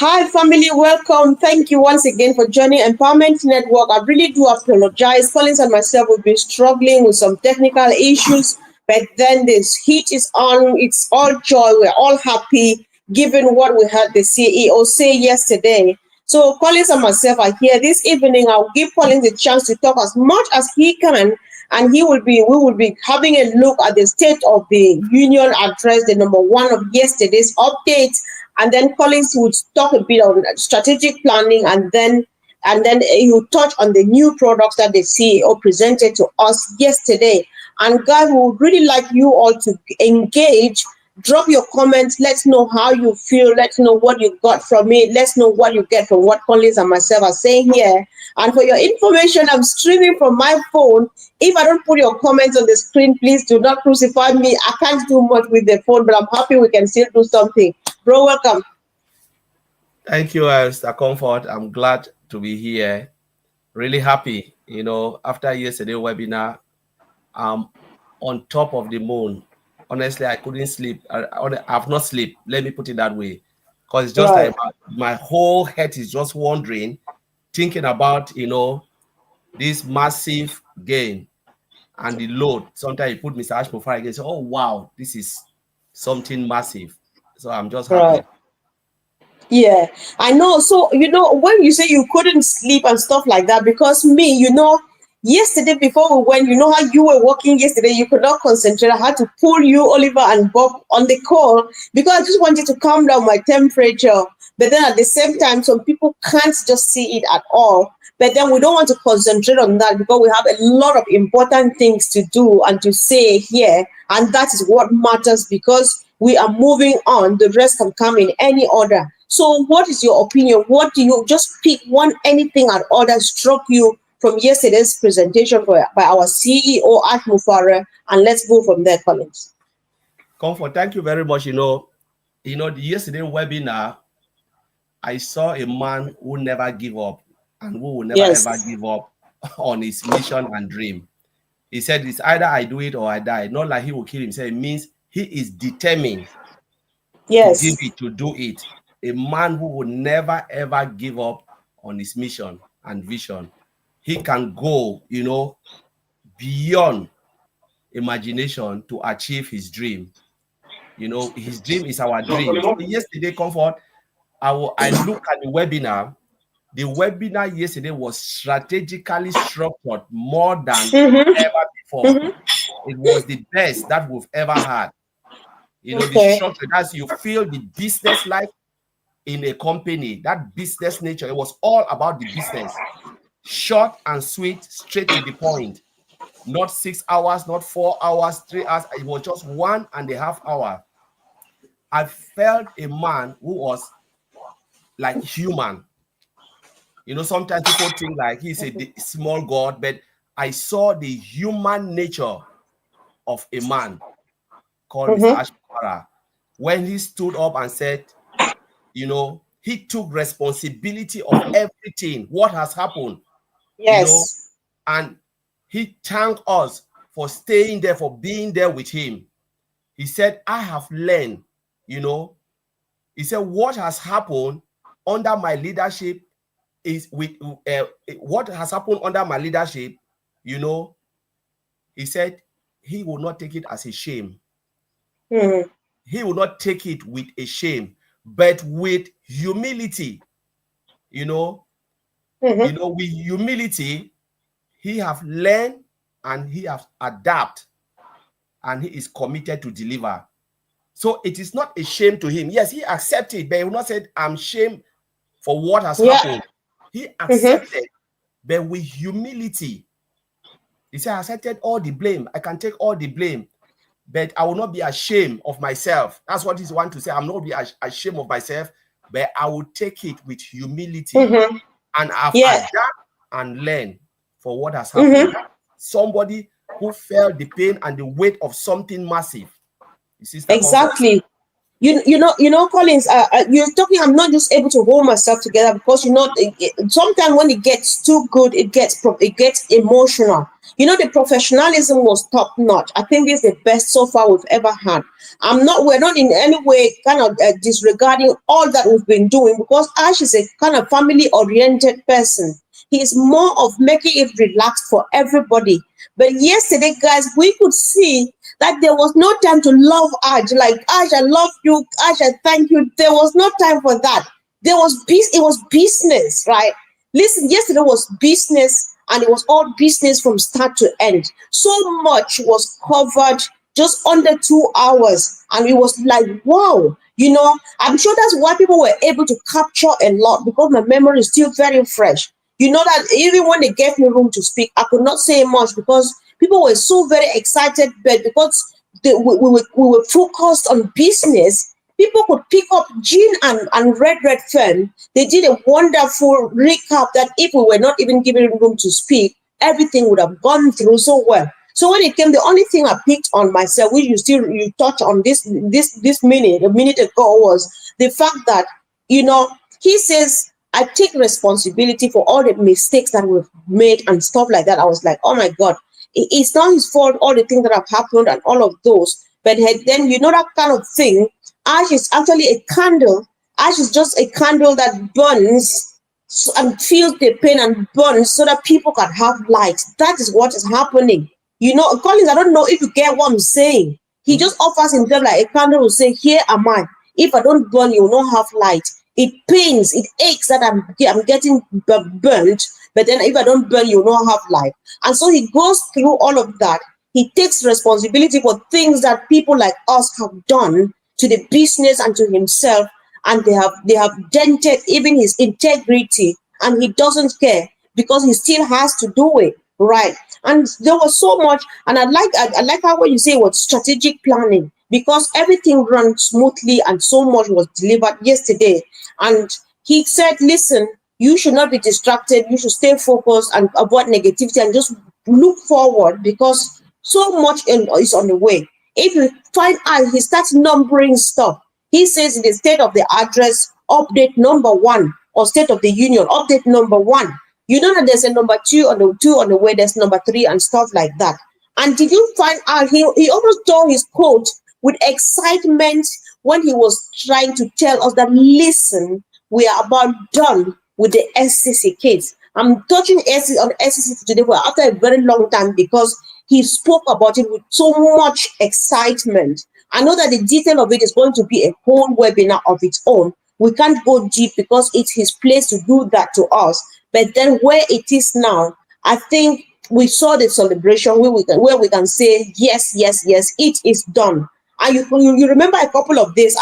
Hi, family. Welcome. Thank you once again for joining Empowerment Network. I really do apologize. Collins and myself will be struggling with some technical issues, but then this heat is on. It's all joy. We're all happy given what we heard the CEO say yesterday. So Collins and myself are here this evening. I'll give Collins a chance to talk as much as he can, and we will be having a look at the State of the Union address, the number one of yesterday's update, and then Collins would talk a bit on strategic planning, and then he would touch on the new products that the CEO presented to us yesterday. And guys, we would really like you all to engage. Drop your comments. Let's know how you feel. Let's know what you got from it. Let's know what you get from what Collins and myself are saying here. And for your information, I'm streaming from my phone. If I don't put your comments on the screen, please do not crucify me. I can't do much with the phone, but I'm happy we can still do something. Bro, welcome. Thank you, Mr. Comfort. I'm glad to be here. Really happy. After yesterday's webinar, I'm on top of the moon. Honestly, I couldn't sleep. I've not slept. Let me put it that way. Because it's just like my whole head is just wandering, thinking about, this massive gain and the load. Sometimes you put Mr. Mufareh again, say, oh, wow, this is something massive. So I'm just happy. Yeah, I know. So, when you say you couldn't sleep and stuff like that, because me, yesterday before we went, you know how you were working yesterday, you could not concentrate. I had to pull you, Oliver, and Bob on the call because I just wanted to calm down my temperature. But then at the same time, some people can't just see it at all. But then we don't want to concentrate on that because we have a lot of important things to do and to say here. And that is what matters because we are moving on. The rest can come in any order. So what is your opinion? What do you just pick anything at all that struck you from yesterday's presentation by our CEO at Mufareh, and let's go from there, Collins. Comfort, thank you very much. The yesterday webinar, I saw a man who never give up and who will never ever give up on his mission and dream. He said it's either I do it or I die. Not like he will kill himself. It means he is determined to do it. A man who will never ever give up on his mission and vision. He can go, beyond imagination to achieve his dream. His dream is our dream. So yesterday, Comfort, I look at the webinar. The webinar yesterday was strategically structured more than ever before. It was the best that we've ever had. The structure, as you feel the business life in a company, that business nature, it was all about the business. Short and sweet, straight to the point. Not 6 hours, not 4 hours, 3 hours. It was just 1.5 hours. I felt a man who was like human. Sometimes people think like he's a small God, but I saw the human nature of a man called Mr. Mufareh when he stood up and said, he took responsibility of everything, what has happened, and he thanked us for staying there, for being there with him. He said, I have learned, he said, what has happened under my leadership is what has happened under my leadership, he said he will not take it as a shame. He will not take it with a shame, but with humility, with humility, he have learned and he have adapted and he is committed to deliver. So it is not a shame to him. Yes, he accepted, but he will not say, I'm ashamed for what has happened. He accepted, but with humility. He said, I accepted all the blame. I can take all the blame, but I will not be ashamed of myself. That's what he wants to say. I'm not be ashamed of myself, but I will take it with humility. And I've adapt and learn for what has happened. Somebody who felt the pain and the weight of something massive. Exactly. Collins, you're talking. I'm not just able to hold myself together because sometimes when it gets too good, it gets emotional. The professionalism was top notch. I think this is the best so far we've ever had. We're not in any way kind of disregarding all that we've been doing, because Ash is a kind of family oriented person. He's more of making it relaxed for everybody. But yesterday, guys, we could see that there was no time to love Ash. Like, Ash, I love you. Ash, I thank you. There was no time for that. It was business, right? Listen, yesterday was business, and it was all business from start to end. So much was covered just under 2 hours, and it was like, wow. I'm sure that's why people were able to capture a lot, because my memory is still very fresh. That even when they gave me room to speak, I could not say much because people were so very excited, but because we were focused on business, people could pick up Jean and Red Fern. They did a wonderful recap that if we were not even given room to speak, everything would have gone through so well. So when it came, the only thing I picked on myself, which you touched on this minute a minute ago, was the fact that he says, I take responsibility for all the mistakes that we've made and stuff like that. I was like, oh my God, it's not his fault, all the things that have happened and all of those. But then, that kind of thing, Ash is actually a candle. Ash is just a candle that burns and feels the pain and burns so that people can have light. That is what is happening. Collins, I don't know if you get what I'm saying. He just offers himself like a candle to say, here am I. If I don't burn, you will not have light. It pains, it aches that I'm getting burnt, but then if I don't burn, you will not have light. And so he goes through all of that. He takes responsibility for things that people like us have done to the business and to himself, and they have dented even his integrity, and he doesn't care because he still has to do it, right? And there was so much, and I like how what you say was strategic planning, because everything ran smoothly and so much was delivered yesterday. And he said, listen, you should not be distracted, you should stay focused and avoid negativity and just look forward, because so much is on the way. If you find out, he starts numbering stuff. He says in the state of the address, update number 1, or state of the union, update number 1. You know that there's a number 2 on the way, there's number 3 and stuff like that. And did you find out he almost tore his coat with excitement when he was trying to tell us that, listen, we are about done with the SCC case. I'm touching on SCC today after a very long time, because he spoke about it with so much excitement. I know that the detail of it is going to be a whole webinar of its own. We can't go deep because it's his place to do that to us. But then where it is now, I think we saw the celebration where we can say, yes, yes, yes, it is done. And you remember a couple of days,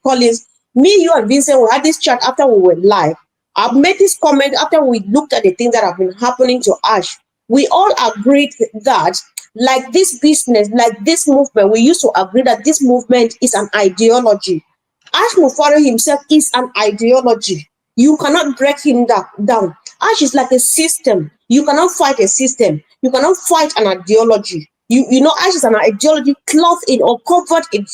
Collins, me, you, and Vincent, we had this chat after we were live. I've made this comment after we looked at the things that have been happening to Ash. We all agreed that, like this business, like this movement, we used to agree that this movement is an ideology. Ash Mufareh himself is an ideology. You cannot break him down. Ash is like a system. You cannot fight a system. You cannot fight an ideology. Ash is an ideology clothed in or covered in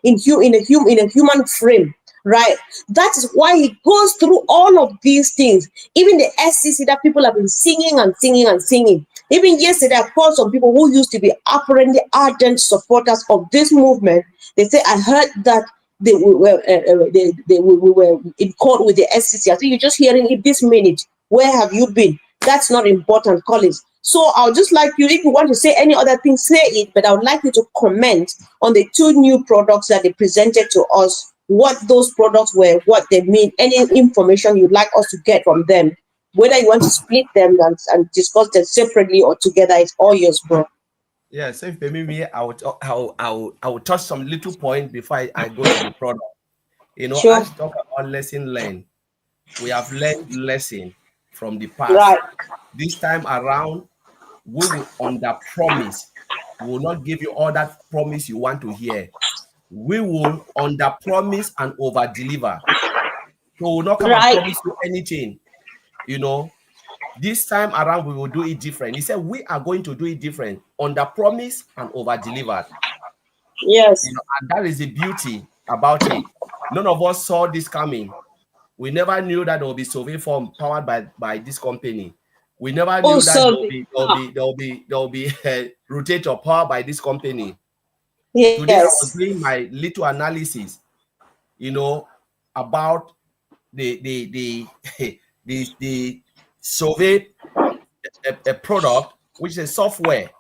a human frame, right? That is why he goes through all of these things. Even the SCC that people have been singing and singing and singing. Even yesterday, I called some people who used to be apparently ardent supporters of this movement. They say, I heard that we were in court with the SCC. I think you're just hearing it this minute. Where have you been? That's not important, Collins. So I'll just like you, if you want to say any other thing, say it, but I would like you to comment on the 2 new products that they presented to us, what those products were, what they mean, any information you'd like us to get from them, whether you want to split them and discuss them separately or together. It's all yours, bro. Yeah, so if me, I will touch some little point before I go to the product. Sure. As talk about lesson learned, we have learned lesson from the past. Right. This time around, we will under promise. We will not give you all that promise you want to hear. We will under promise and over deliver. So we will not come and Right. promise you anything. This time around we will do it different. He said we are going to do it different, under promise and over delivered. Yes. And that is the beauty about it. None of us saw this coming. We never knew that there will be survey form powered by this company. We never Oh, knew that survey. there will be a rotator powered by this company. Today I was Yes. doing my little analysis, about the the survey a product which is a software,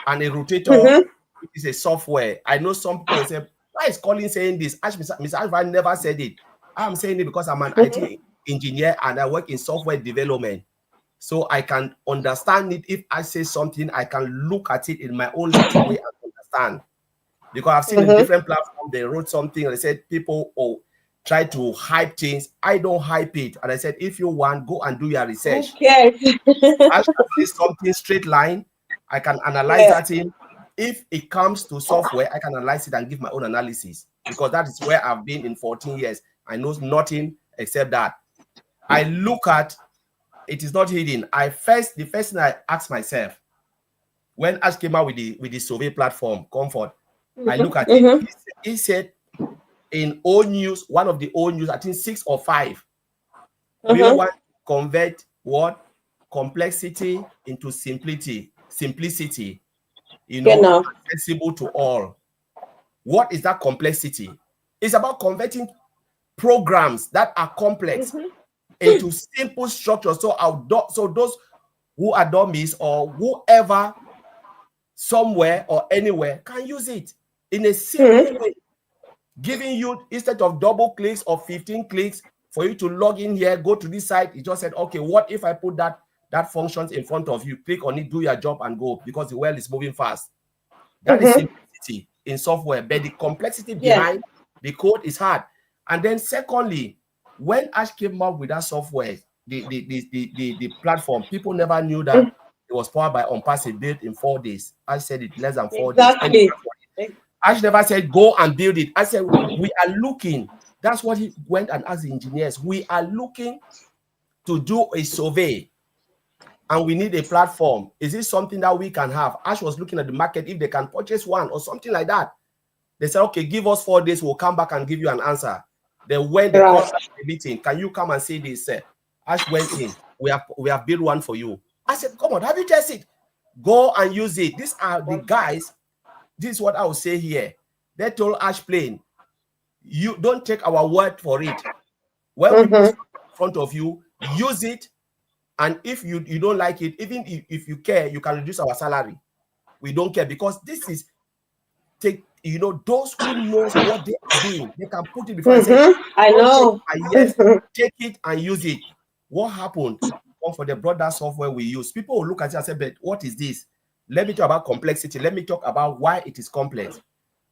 and a rotator Mm-hmm. which is a software. I know some people will say, why is Colin saying this? Mr. Alpha never said it. I'm saying it because I'm an Mm-hmm. IT engineer and I work in software development. So I can understand it. If I say something, I can look at it in my own little way and understand. Because I've seen in Mm-hmm. different platforms, they wrote something and they said people try to hype things. I don't hype it. And I said, if you want, go and do your research. Okay. I can say something straight line. I can analyze Yeah. that in. If it comes to software, I can analyze it and give my own analysis, because that is where I've been in 14 years. I know nothing except that. I look at it is not hidden. The first thing I asked myself when Ash came out with the survey platform, Comfort, I look at it. Mm-hmm. He said in old news, one of the old news, I think 6 or 5, we Mm-hmm. want to convert what complexity into simplicity, Genau. accessible to all. What is that complexity? It's about converting programs that are complex Mm-hmm. into simple structures. So those who are dummies or whoever, somewhere or anywhere, can use it in a simple Mm-hmm. way, giving you, instead of double clicks or 15 clicks for you to log in here, go to this site. It just said, okay, what if I put that functions in front of you, click on it, do your job and go, because the world is moving fast. That is Mm-hmm. simplicity in software, but the complexity Yeah. behind the code is hard. And then secondly, when Ash came up with that software, the platform, people never knew that it was powered by unpack, built in 4 days. Ash said it less than 4 days. And Exactly. Ash never said go and build it. I said we are looking. That's what he went and asked the engineers. We are looking to do a survey, and we need a platform. Is this something that we can have? Ash was looking at the market, if they can purchase one or something like that. They said, okay, give us 4 days, we'll come back and give you an answer. Then when they called Right. us a meeting, can you come and see this? Ash went in. We have built one for you. I said, come on, have you tested? Go and use it. These are the guys. This is what I will say here. They told Ash plain, you don't take our word for it. When we put Mm-hmm. something in front of you, use it. And if you don't like it, even if you care, you can reduce our salary. We don't care, because this is those who knows what they are doing. They can put it before and say, Mm-hmm. I don't take know. my yes, take it and use it. What happened? For the broader software we use, people will look at it and say, but what is this? Let me talk about complexity. Let me talk about why it is complex.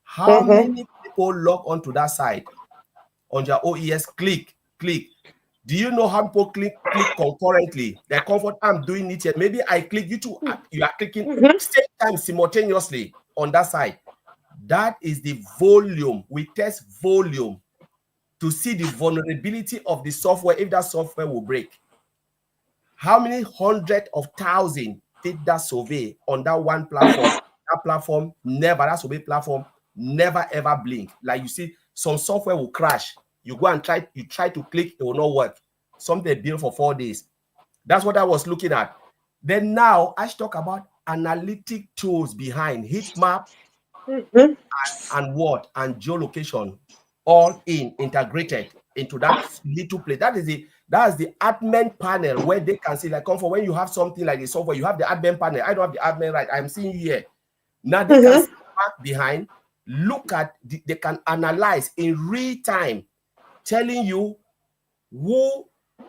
How Mm-hmm. many people log onto that site on their OES, click? Do you know how people click concurrently? The comfort, I'm doing it here. Maybe I click, you too, you are clicking Mm-hmm. same time simultaneously on that site. That is the volume. We test volume to see the vulnerability of the software, if that software will break. How many hundred of thousands did that survey on that one platform? That survey platform never ever blink. Like, you see, some software will crash. You go and try to click, it will not work. Something built for 4 days. That's what I was looking at. Then now I should talk about analytic tools behind heat map Mm-hmm. and what and geolocation, all integrated into that little place. That's the admin panel, where they can see, like, comfort, when you have something like the software, you have the admin panel. I don't have the admin, right? I'm seeing you here. Now they can Mm-hmm. see back behind, look at they can analyze in real time, telling you who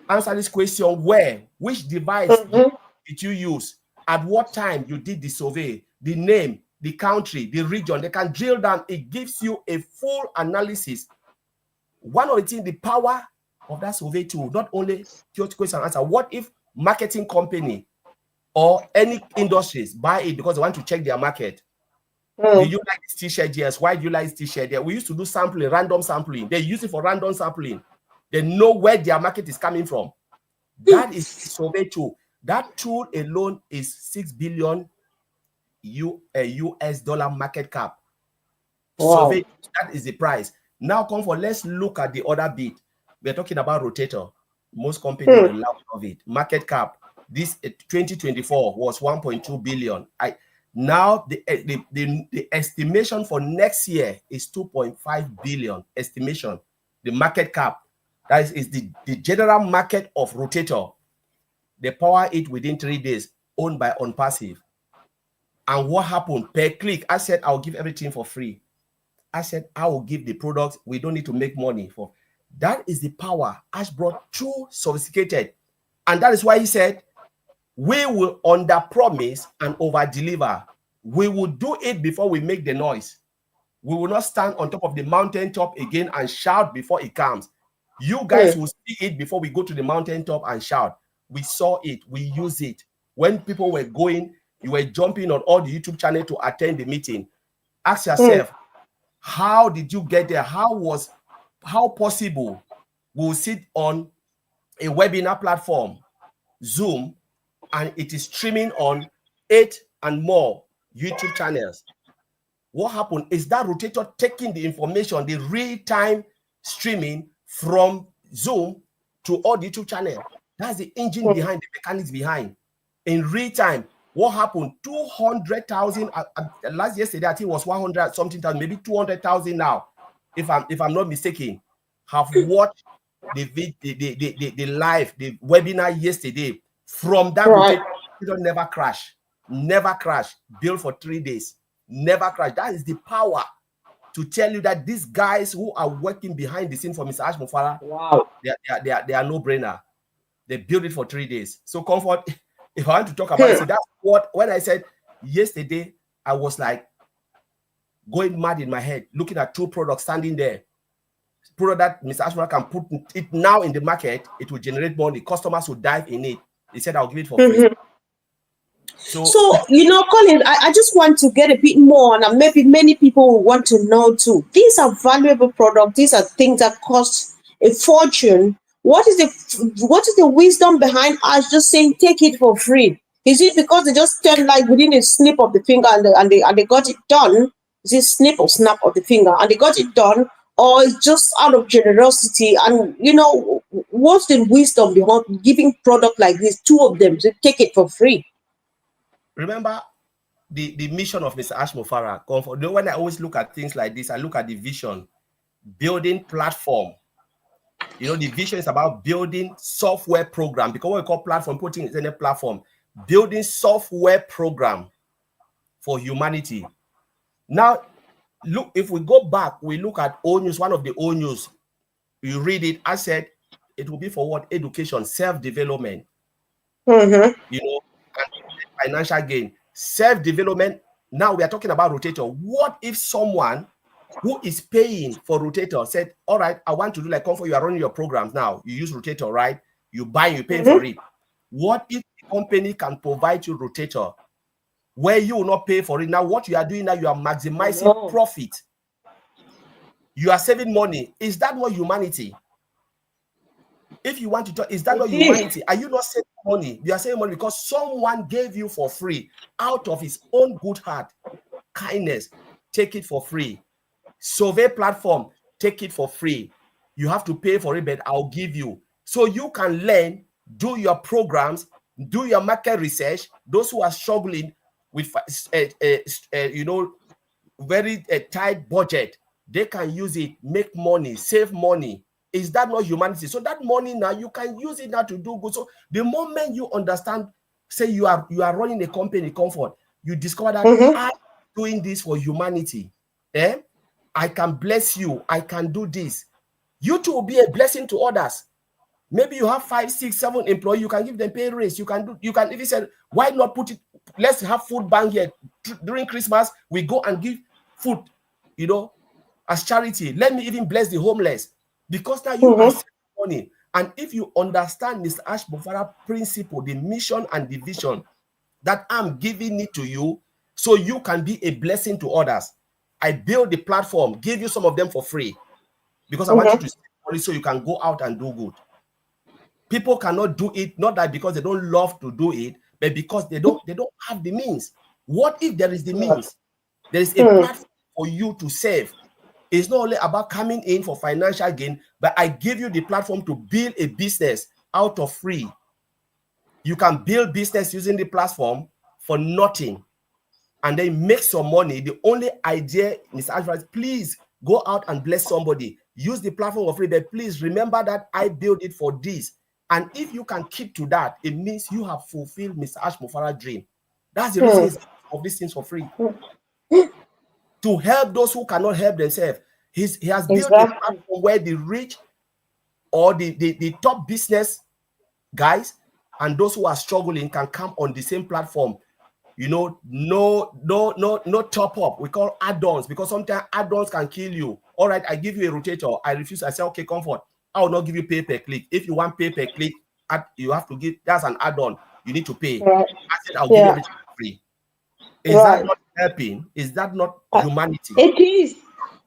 answered this question, where, which device Mm-hmm. did you use, at what time you did the survey, the name, the country, the region. They can drill down. It gives you a full analysis. One of the things, the power of that survey tool, not only question and answer. What if marketing company or any industries buy it because they want to check their market? Do you like this t-shirt? Yes. Why do you like this t-shirt? Yeah. We used to do sampling, random sampling. They use it for random sampling. They know where their market is coming from. That is a survey tool. That tool alone is 6 billion US dollar market cap. Wow. Survey, that is the price. Now, comfort, let's look at the other bit. We're talking about rotator. Most companies will laugh of it. Market cap, this 2024 was 1.2 billion. Now the estimation for next year is 2.5 billion estimation. The market cap, that is the general market of rotator. They power it within 3 days, owned by Unpassive. And what happened? Per click, I said, I'll give everything for free. I said, I will give the products. We don't need to make money for. That is the power Ash brought too sophisticated. And that is why he said, we will under promise and over deliver. We will do it before we make the noise. We will not stand on top of the mountaintop again and shout before it comes. You guys will see it before we go to the mountaintop and shout. We saw it. We use it. When people were going, you were jumping on all the YouTube channel to attend the meeting. Ask yourself, how did you get there? How possible we'll sit on a webinar platform, Zoom, and it is streaming on 8 and more YouTube channels? What happened is that rotator taking the information, the real-time streaming from Zoom to all the YouTube channel. That's the engine behind, the mechanics behind. In real time, what happened? 200,000 last yesterday, I think it was 100 something thousand, maybe 200,000 now, if I'm not mistaken, have watched the live, the webinar yesterday from that rotator. Never crash, built for 3 days, never crash. That is the power to tell you that these guys who are working behind the scene for Mr. Ash Mufareh, wow, they are no brainer. They built it for 3 days. So comfort, if I want to talk about it, so that's what, when I said yesterday, I was like going mad in my head, looking at 2 products standing there. Product that Mr. Ash Mufareh can put it now in the market, it will generate money. Customers will dive in it. He said, I'll give it for free. So Colin, I just want to get a bit more, and maybe many people will want to know too. These are valuable products. These are things that cost a fortune. What is the wisdom behind us just saying take it for free? Is it because they just tell like within a snip of the finger and they got it done? Is it snip or snap of the finger and they got it done, or it's just out of generosity? And what's the wisdom behind giving product like this, 2 of them, to take it for free? Remember the mission of Mr. Ash Mufareh. When I always look at things like this, I look at the vision, building platform. The vision is about building software program, because what we call platform, putting it in a platform, building software program for humanity. Now, look, if we go back, we look at old news, one of the old news, you read it, I said it will be for what? Education, self-development. And financial gain, self-development. Now we are talking about rotator. What if someone who is paying for rotator said, all right, I want to do like comfort, you are running your programs now, you use rotator, right? You buy, you pay for it. What if the company can provide you rotator where you will not pay for it? Now what you are doing now, you are maximizing profit, you are saving money. Is that not humanity? If you want to talk, is that not humanity? Are you not saving money? You are saving money because someone gave you for free out of his own good heart, kindness. Take it for free. Survey platform, take it for free. You have to pay for it, but I'll give you. So you can learn, do your programs, do your market research. Those who are struggling with, very tight budget, they can use it, make money, save money. Is that not humanity? So that money now, you can use it now to do good. So the moment you understand, say you are running a company, comfort, you discover that I'm doing this for humanity. I can bless you. I can do this. You too will be a blessing to others. Maybe you have 5, 6, 7 employees. You can give them pay raise. You can if you said, why not put it? Let's have food bank here during Christmas. We go and give food, as charity. Let me even bless the homeless, because now you are saving money. And if you understand Mr. Ash Mufareh principle, the mission and the vision, that I'm giving it to you so you can be a blessing to others. I build the platform, give you some of them for free, because I want you to save money so you can go out and do good. People cannot do it, not that because they don't love to do it, but because they don't have the means. What if there is the means? There is a platform for you to save. It's not only about coming in for financial gain, but I give you the platform to build a business out of free. You can build business using the platform for nothing and then make some money. The only idea, Mr. Ashford, please go out and bless somebody. Use the platform for free, but please remember that I built it for this. And if you can keep to that, it means you have fulfilled Mr. Ash Mufareh's dream. That's the reason he's of these things for free. To help those who cannot help themselves. He has built a Exactly. platform where the rich or the top business guys and those who are struggling can come on the same platform. You know, no top up. We call add-ons, because sometimes add-ons can kill you. All right, I give you a rotator. I refuse. I say, okay, comfort. I will not give you pay per click. If you want pay per click, you have to give. That's an add-on. You need to pay. Right. I said, I'll give you Yeah. everything for free. Is that Right. not helping? Is that not Uh, humanity? It is.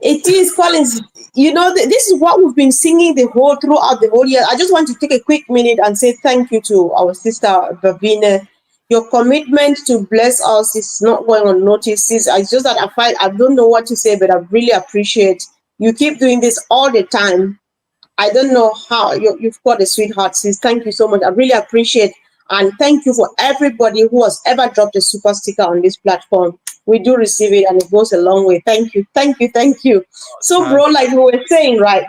It is, Collins. You know, this is what we've been singing throughout the whole year. I just want to take a quick minute and say thank you to our sister Bavina. Your commitment to bless us is not going unnoticed. It's just that I don't know what to say, but I really appreciate you keep doing this all the time. I don't know how you've got a sweetheart, sis. Thank you so much. I really appreciate, and thank you for everybody who has ever dropped a super sticker on this platform. We do receive it, and it goes a long way. Thank you, thank you, thank you. So, bro, Thank like we were saying, right?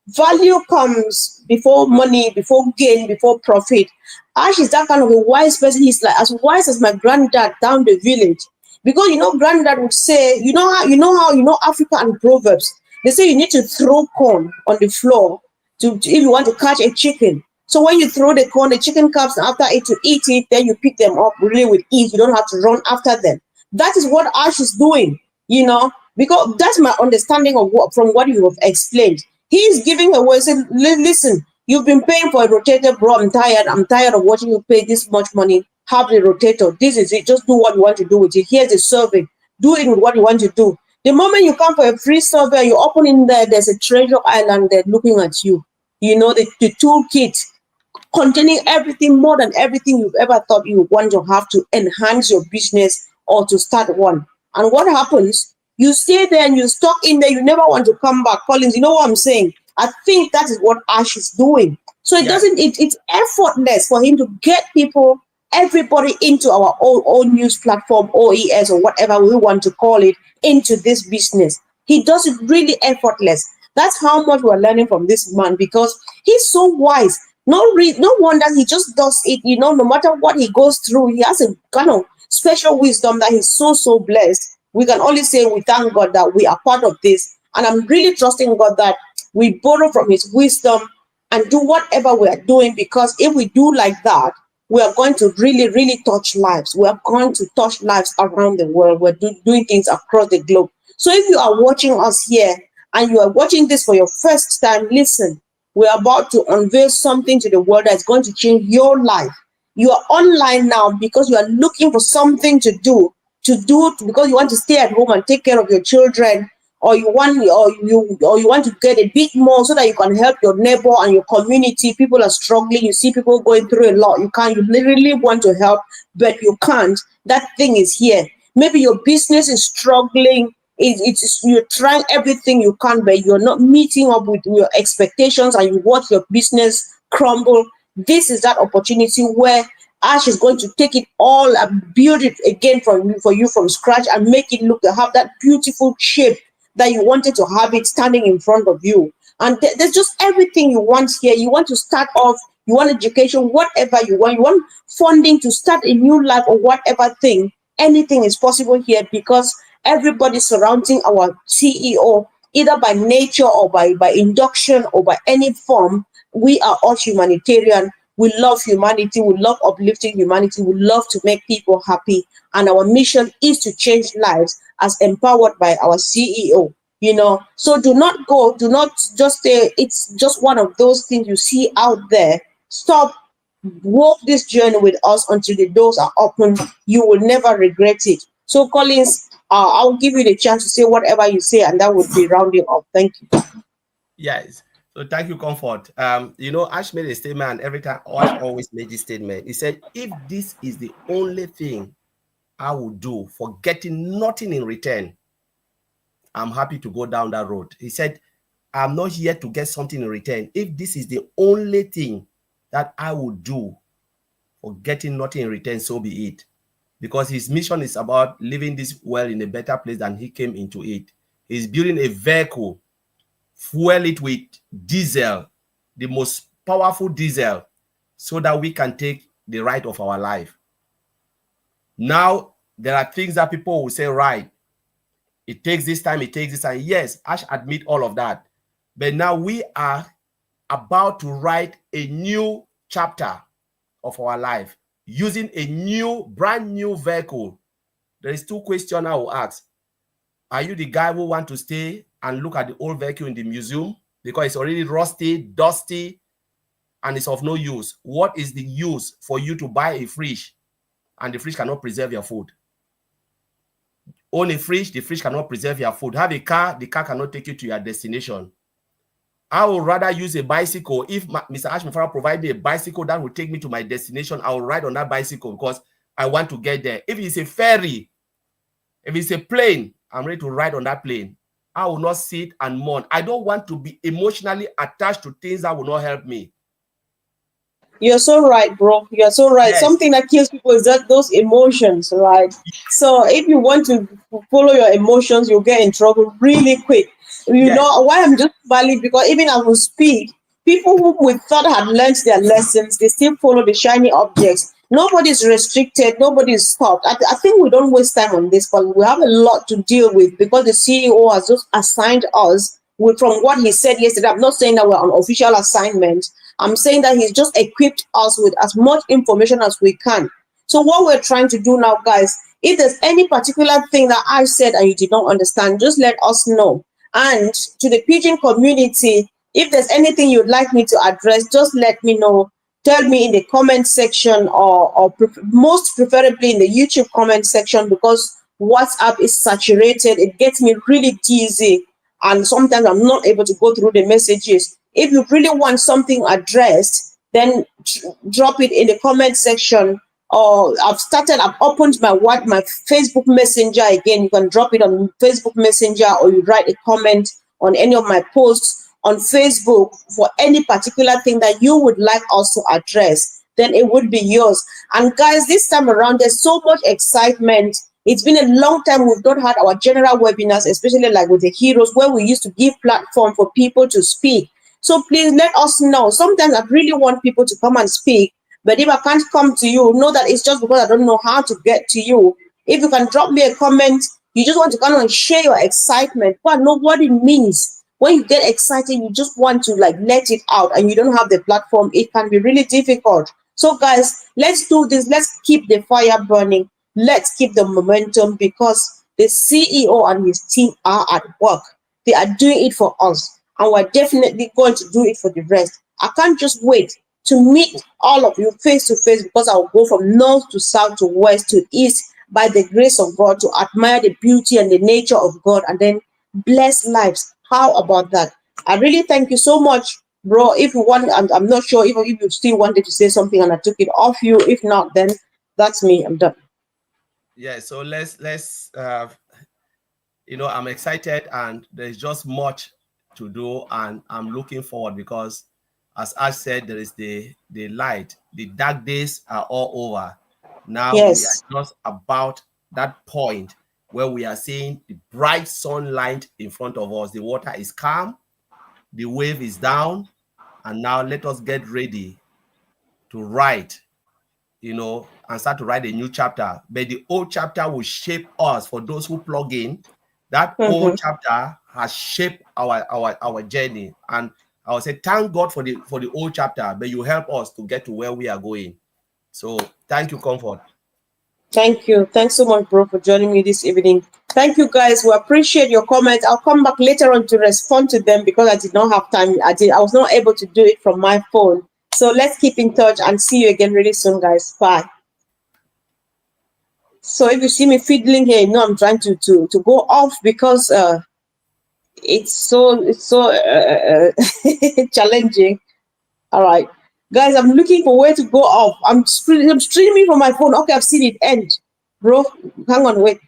Value comes before money, before gain, before profit. Ash is that kind of a wise person. He's like as wise as my granddad down the village. Because granddad would say, Africa and Proverbs. They say you need to throw corn on the floor if you want to catch a chicken. So when you throw the corn, the chicken comes after it to eat it, then you pick them up really with ease. You don't have to run after them. That is what Ash is doing, because that's my understanding of from what you have explained. He's giving away, saying, Listen, you've been paying for a rotator, bro. I'm tired. I'm tired of watching you pay this much money. Have the rotator. This is it. Just do what you want to do with it. Here's the survey. Do it with what you want to do. The moment you come for a free survey, you open in there, there's a treasure island there looking at you. The toolkit containing everything, more than everything you've ever thought you want to have to enhance your business or to start one. And what happens? You stay there and you're stuck in there. You never want to come back. Collins, you know what I'm saying? I think that is what Ash is doing. So it Yes. doesn't, it's effortless for him to get people, everybody into our own news platform, OES, or whatever we want to call it, into this business. He does it really effortless. That's how much we're learning from this man, because he's so wise. No wonder he just does it. No matter what he goes through, he has a kind of special wisdom that he's so blessed. We can only say we thank God that we are part of this, and I'm really trusting God that we borrow from his wisdom and do whatever we are doing, because if we do like that, we are going to really touch lives. We are going to touch lives around the world. We're doing things across the globe. So if you are watching us here and you are watching this for your first time, listen, we're about to unveil something to the world that's going to change your life. You are online now because you are looking for something to do because you want to stay at home and take care of your children, or you want to get a bit more so that you can help your neighbor and your community. People are struggling. You see people going through a lot. You literally want to help, but you can't. That thing is here. Maybe your business is struggling. You're trying everything you can, but you're not meeting up with your expectations, and you watch your business crumble. This is that opportunity where Ash is going to take it all and build it again for you from scratch, and make it have that beautiful shape that you wanted to have it standing in front of you. And there's just everything you want here. You want to start off, you want education, whatever you want. You want funding to start a new life or whatever thing. Anything is possible here, because everybody surrounding our CEO, either by nature or by induction or by any form, we are all humanitarian. We love humanity. We love uplifting humanity. We love to make people happy. And our mission is to change lives as empowered by our CEO. So do not just say it's just one of those things you see out there. Stop, walk this journey with us until the doors are open. You will never regret it. So, Collins, I'll give you the chance to say whatever you say, and that would be rounding up. Thank you. Yes. So thank you, Comfort. Ash made a statement, and every time Ash always made this statement. He said, if this is the only thing I will do for getting nothing in return, I'm happy to go down that road. He said, I'm not here to get something in return. If this is the only thing that I would do for getting nothing in return, so be it. Because his mission is about living this world in a better place than he came into it. He's building a vehicle, fuel it with diesel, the most powerful diesel, so that we can take the right of our life. Now, there are things that people will say, right, it takes this time, it takes this time. Yes, I should admit all of that. But now we are about to write a new chapter of our life using a new, brand new vehicle. There is two questions I will ask. Are you the guy who want to stay and look at the old vehicle in the museum because it's already rusty, dusty, and it's of no use? What is the use for you to buy a fridge and the fridge cannot preserve your food? Own a fridge, the fridge cannot preserve your food. Have a car, the car cannot take you to your destination. I would rather use a bicycle. If Mr. Ash Mufareh provide me a bicycle that will take me to my destination, I will ride on that bicycle because I want to get there. If it's a ferry, if it's a plane, I'm ready to ride on that plane. I will not sit and mourn. I don't want to be emotionally attached to things that will not help me. You're so right, bro. You're so right. Yes. Something that kills people is that those emotions, right? So if you want to follow your emotions, you'll get in trouble really quick. You Yes. know why I'm just valid, because even as we speak, people who we thought had learned their lessons, they still follow the shiny objects. Nobody's restricted, nobody's stopped. I think we don't waste time on this, but we have a lot to deal with because the CEO has just assigned us with, from what he said yesterday. I'm not saying that we're on official assignment. I'm saying that he's just equipped us with as much information as we can. So what we're trying to do now, guys, if there's any particular thing that I said and you did not understand, just let us know. And to the Pigeon community, if there's anything you'd like me to address, just let me know. Tell me in the comment section, or most preferably in the YouTube comment section, because WhatsApp is saturated. It gets me really dizzy, and sometimes I'm not able to go through the messages. If you really want something addressed, then drop it in the comment section. Or I've opened my Facebook Messenger again. You can drop it on Facebook Messenger, or you write a comment on any of my posts on Facebook for any particular thing that you would like us to address. Then it would be yours. And guys, this time around, there's so much excitement. It's been a long time we've not had our general webinars, especially like with the heroes, where we used to give platform for people to speak. So please let us know. Sometimes I really want people to come and speak, but if I can't come to you, know that it's just because I don't know how to get to you. If you can drop me a comment, you just want to come and share your excitement, but know what it means. When you get excited, you just want to like let it out and you don't have the platform. It can be really difficult. So guys, let's do this. Let's keep the fire burning. Let's keep the momentum, because the CEO and his team are at work. They are doing it for us, and we're definitely going to do it for the rest. I can't just wait to meet all of you face to face, because I'll go from north to south to west to east by the grace of God, to admire the beauty and the nature of God and then bless lives. How about that? I really thank you so much, bro. If you want, I'm not sure if you still wanted to say something and I took it off you. If not, then that's me. I'm done. Yeah, so let's I'm excited, and there's just much to do, and I'm looking forward because, as I said, there is the light. The dark days are all over. Now we Yes. are just about that point where we are seeing the bright sunlight in front of us. The water is calm, the wave is down, and now let us get ready to write, and start to write a new chapter. But the old chapter will shape us. For those who plug in, that old chapter has shaped our journey. And I would say thank God for the old chapter, but you help us to get to where we are going. So thank you, Comfort. Thank you. Thanks so much, bro, for joining me this evening. Thank you, guys. We appreciate your comments. I'll come back later on to respond to them because I did not have time. I was not able to do it from my phone. So let's keep in touch and see you again really soon, guys. Bye. So if you see me fiddling here, you know I'm trying to go off because it's so challenging. All right, guys, I'm looking for where to go off. I'm streaming from my phone. Okay, I've seen it end, bro. Hang on, wait.